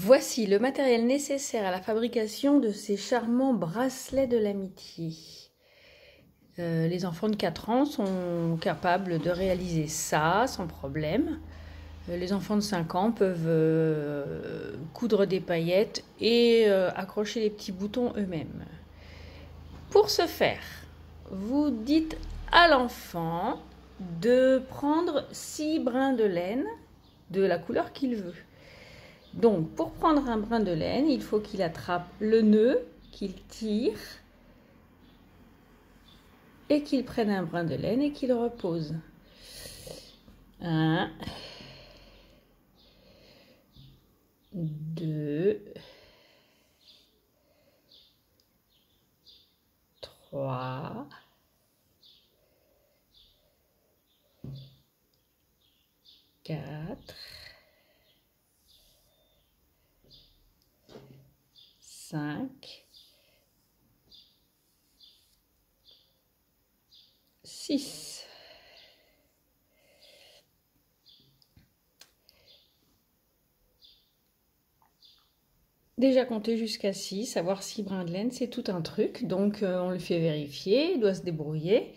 Voici le matériel nécessaire à la fabrication de ces charmants bracelets de l'amitié. Les enfants de 4 ans sont capables de réaliser ça sans problème. Les enfants de 5 ans peuvent coudre des paillettes et accrocher les petits boutons eux-mêmes. Pour ce faire, vous dites à l'enfant de prendre 6 brins de laine de la couleur qu'il veut. Donc, pour prendre un brin de laine, il faut qu'il attrape le nœud, qu'il tire et qu'il prenne un brin de laine et qu'il repose. 1, 2, 3, 4, 5, 6. Déjà compter jusqu'à 6, avoir 6 brins de laine, c'est tout un truc. Donc on le fait vérifier, il doit se débrouiller.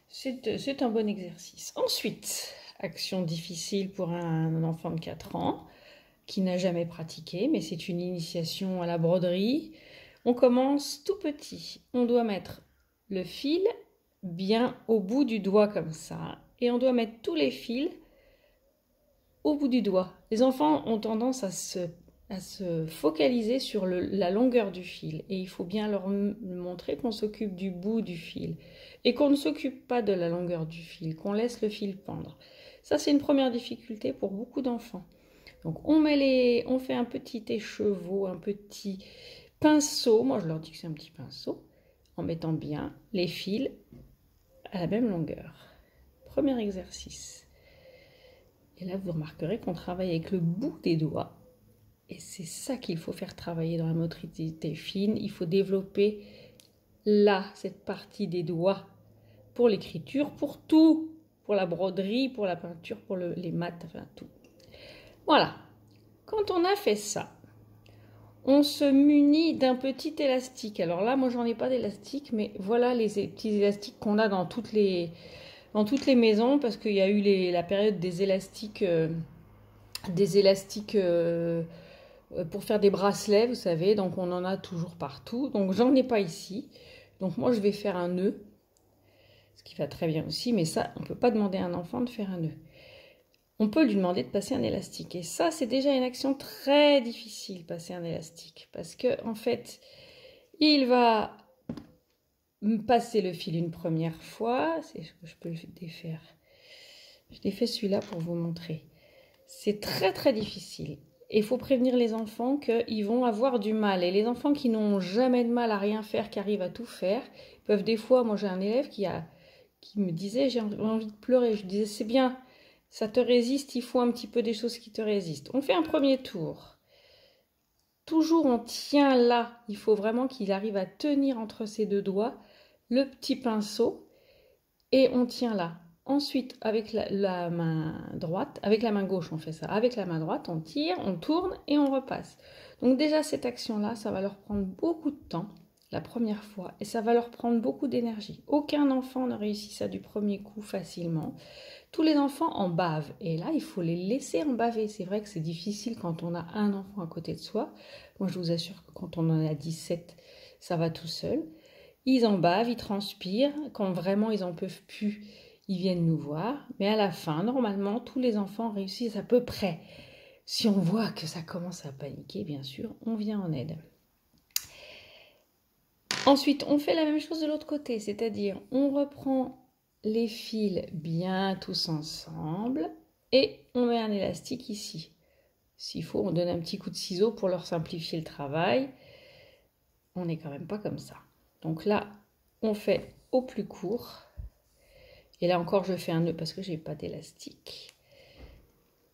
C'est un bon exercice. Ensuite, action difficile pour un enfant de 4 ans qui n'a jamais pratiqué, mais c'est une initiation à la broderie. On commence tout petit. On doit mettre le fil bien au bout du doigt comme ça. Et on doit mettre tous les fils au bout du doigt. Les enfants ont tendance à se focaliser sur la longueur du fil. Et il faut bien leur montrer qu'on s'occupe du bout du fil. Et qu'on ne s'occupe pas de la longueur du fil, qu'on laisse le fil pendre. Ça, c'est une première difficulté pour beaucoup d'enfants. Donc on fait un petit écheveau, un petit pinceau. Moi, je leur dis que c'est un petit pinceau. En mettant bien les fils à la même longueur. Premier exercice. Et là, vous remarquerez qu'on travaille avec le bout des doigts. Et c'est ça qu'il faut faire travailler dans la motricité fine. Il faut développer là, cette partie des doigts pour l'écriture, pour tout. Pour la broderie, pour la peinture, pour les maths, enfin tout. Voilà. Quand on a fait ça, on se munit d'un petit élastique. Alors là, moi, j'en ai pas d'élastique, mais voilà les petits élastiques qu'on a dans toutes les maisons, parce qu'il y a eu la période des élastiques pour faire des bracelets, vous savez, donc on en a toujours partout. Donc j'en ai pas ici. Donc moi, je vais faire un nœud, ce qui va très bien aussi, mais ça, on peut pas demander à un enfant de faire un nœud. On peut lui demander de passer un élastique. Et ça, c'est déjà une action très difficile, passer un élastique. Parce que, en fait, il va passer le fil une première fois. Je peux le défaire. Je défais celui-là pour vous montrer. C'est très, très difficile. Et il faut prévenir les enfants qu'ils vont avoir du mal. Et les enfants qui n'ont jamais de mal à rien faire, qui arrivent à tout faire, peuvent des fois... Moi, j'ai un élève qui me disait, j'ai envie de pleurer. Je disais, c'est bien... Ça te résiste, il faut un petit peu des choses qui te résistent. On fait un premier tour. Toujours on tient là. Il faut vraiment qu'il arrive à tenir entre ses deux doigts le petit pinceau. Et on tient là. Ensuite, avec la main droite, avec la main gauche, on fait ça. Avec la main droite, on tire, on tourne et on repasse. Donc déjà, cette action-là, ça va leur prendre beaucoup de temps la première fois. Et ça va leur prendre beaucoup d'énergie. Aucun enfant ne réussit ça du premier coup facilement. Tous les enfants en bavent. Et là, il faut les laisser en baver. C'est vrai que c'est difficile quand on a un enfant à côté de soi. Moi, je vous assure que quand on en a 17, ça va tout seul. Ils en bavent, ils transpirent. Quand vraiment ils n'en peuvent plus, ils viennent nous voir. Mais à la fin, normalement, tous les enfants réussissent à peu près. Si on voit que ça commence à paniquer, bien sûr, on vient en aide. Ensuite, on fait la même chose de l'autre côté. C'est-à-dire, on reprend les fils bien tous ensemble et on met un élastique ici. S'il faut, on donne un petit coup de ciseau pour leur simplifier le travail. On n'est quand même pas comme ça. Donc là, on fait au plus court. Et là encore, je fais un nœud parce que j'ai pas d'élastique.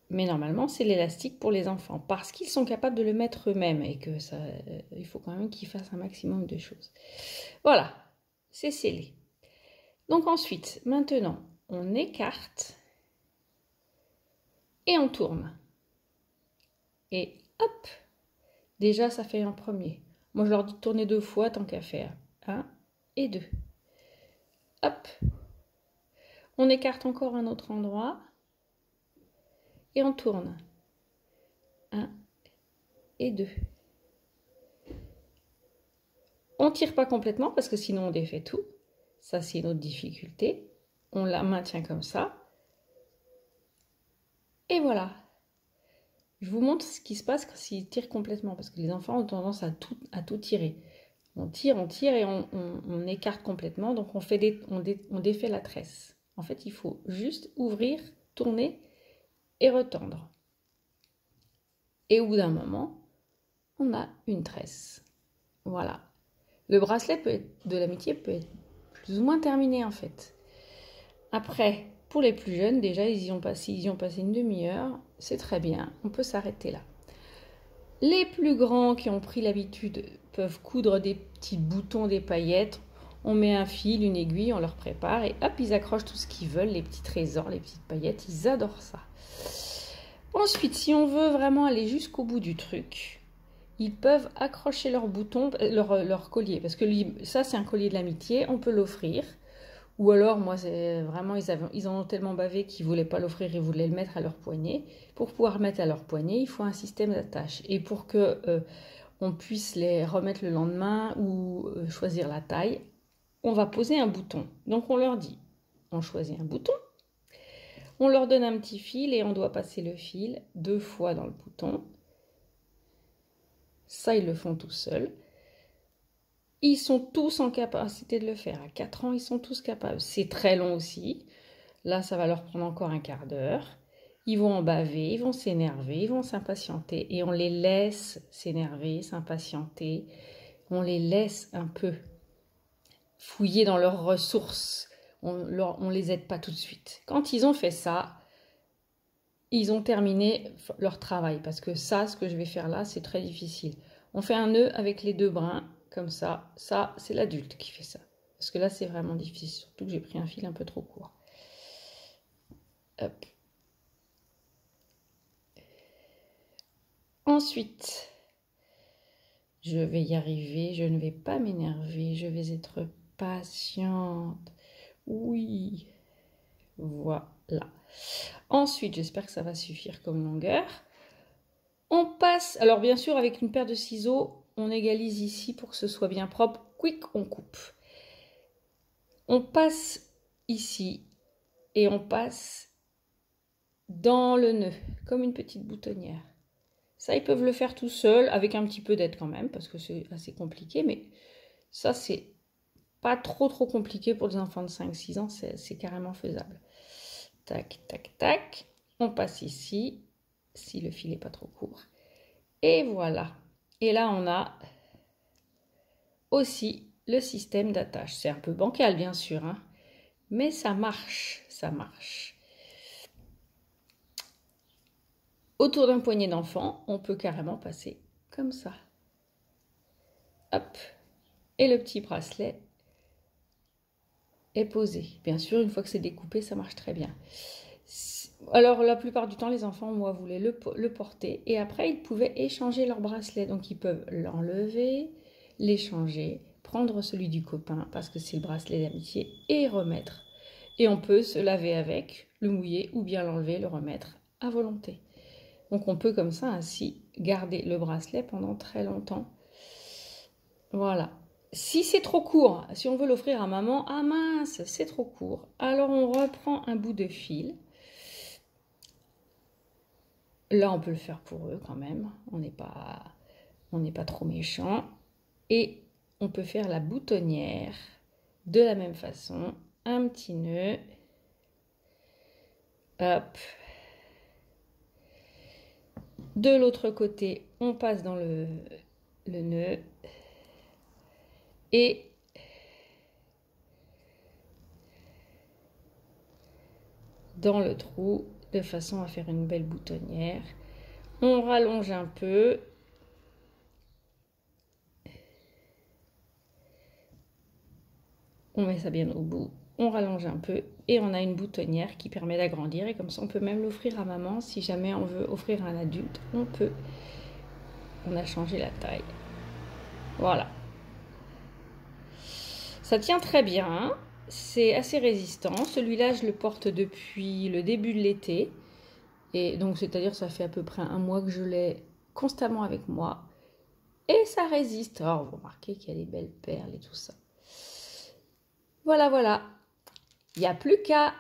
Mais normalement, c'est l'élastique pour les enfants parce qu'ils sont capables de le mettre eux-mêmes et que ça, il faut quand même qu'ils fassent un maximum de choses. Voilà, c'est scellé. Donc ensuite, maintenant, on écarte et on tourne. Et hop, Déjà, ça fait un premier. Moi, je leur dis de tourner 2 fois tant qu'à faire. 1 et 2. Hop. On écarte encore un autre endroit. Et on tourne. 1 et 2. On ne tire pas complètement parce que sinon on défait tout. Ça, c'est une autre difficulté. On la maintient comme ça. Et voilà. Je vous montre ce qui se passe s'ils tirent complètement parce que les enfants ont tendance à tout tirer. On tire et on écarte complètement. Donc on défait la tresse. En fait, il faut juste ouvrir, tourner et retendre. Et au bout d'un moment, on a une tresse. Voilà. Le bracelet de l'amitié peut être plus ou moins terminé en fait. Après, pour les plus jeunes, déjà, ils y ont passé une demi-heure. C'est très bien, on peut s'arrêter là. Les plus grands qui ont pris l'habitude peuvent coudre des petits boutons, des paillettes. On met un fil, une aiguille, on leur prépare et hop, ils accrochent tout ce qu'ils veulent, les petits trésors, les petites paillettes, ils adorent ça. Ensuite, si on veut vraiment aller jusqu'au bout du truc, ils peuvent accrocher leur bouton, leur collier, parce que ça c'est un collier de l'amitié, on peut l'offrir. Ou alors, moi, c'est vraiment, ils en ont tellement bavé qu'ils ne voulaient pas l'offrir, ils voulaient le mettre à leur poignet. Pour pouvoir le mettre à leur poignet, il faut un système d'attache. Et pour que on puisse les remettre le lendemain ou choisir la taille, on va poser un bouton. Donc, on leur dit, on choisit un bouton, on leur donne un petit fil et on doit passer le fil 2 fois dans le bouton. Ça, ils le font tout seuls. Ils sont tous en capacité de le faire. À 4 ans, ils sont tous capables. C'est très long aussi. Là, ça va leur prendre encore un quart d'heure. Ils vont en baver, ils vont s'énerver, ils vont s'impatienter. Et on les laisse s'énerver, s'impatienter. On les laisse un peu fouiller dans leurs ressources. On les aide pas tout de suite. Quand ils ont fait ça, ils ont terminé leur travail. Parce que ça, ce que je vais faire là, c'est très difficile. On fait un nœud avec les 2 brins. Comme ça, c'est l'adulte qui fait ça. Parce que là, c'est vraiment difficile. Surtout que j'ai pris un fil un peu trop court. Hop. Ensuite, je vais y arriver. Je ne vais pas m'énerver. Je vais être patiente. Oui. Voilà. Ensuite, j'espère que ça va suffire comme longueur. On passe, alors bien sûr, avec une paire de ciseaux, on égalise ici pour que ce soit bien propre. Quick, on coupe. On passe ici et on passe dans le nœud, comme une petite boutonnière. Ça, ils peuvent le faire tout seuls, avec un petit peu d'aide quand même, parce que c'est assez compliqué, mais ça, c'est pas trop compliqué pour des enfants de 5-6 ans, c'est carrément faisable. Tac, tac, tac. On passe ici, si le fil n'est pas trop court. Et voilà. Et là, on a aussi le système d'attache. C'est un peu bancal, bien sûr, hein, mais ça marche, ça marche. Autour d'un poignet d'enfant, on peut carrément passer comme ça. Hop. Et le petit bracelet est posé. Bien sûr, une fois que c'est découpé, ça marche très bien. Alors, la plupart du temps, les enfants, moi, voulaient le porter. Et après, ils pouvaient échanger leur bracelet. Donc, ils peuvent l'enlever, l'échanger, prendre celui du copain, parce que c'est le bracelet d'amitié, et remettre. Et on peut se laver avec, le mouiller, ou bien l'enlever, le remettre à volonté. Donc, on peut comme ça, ainsi, garder le bracelet pendant très longtemps. Voilà. Si c'est trop court, si on veut l'offrir à maman, ah mince, c'est trop court. Alors, on reprend un bout de fil. Là, on peut le faire pour eux quand même. On n'est pas trop méchant. Et on peut faire la boutonnière de la même façon. Un petit nœud. Hop. De l'autre côté, on passe dans le nœud. Et dans le trou, de façon à faire une belle boutonnière. On rallonge un peu. On met ça bien au bout. On rallonge un peu et on a une boutonnière qui permet d'agrandir. Et comme ça, on peut même l'offrir à maman. Si jamais on veut offrir à un adulte, on peut. on a changé la taille. Voilà. Ça tient très bien, c'est assez résistant. Celui-là, je le porte depuis le début de l'été. Et donc, c'est-à-dire, ça fait à peu près un mois que je l'ai constamment avec moi. Et ça résiste. Alors, vous remarquez qu'il y a des belles perles et tout ça. Voilà, voilà. Il n'y a plus qu'à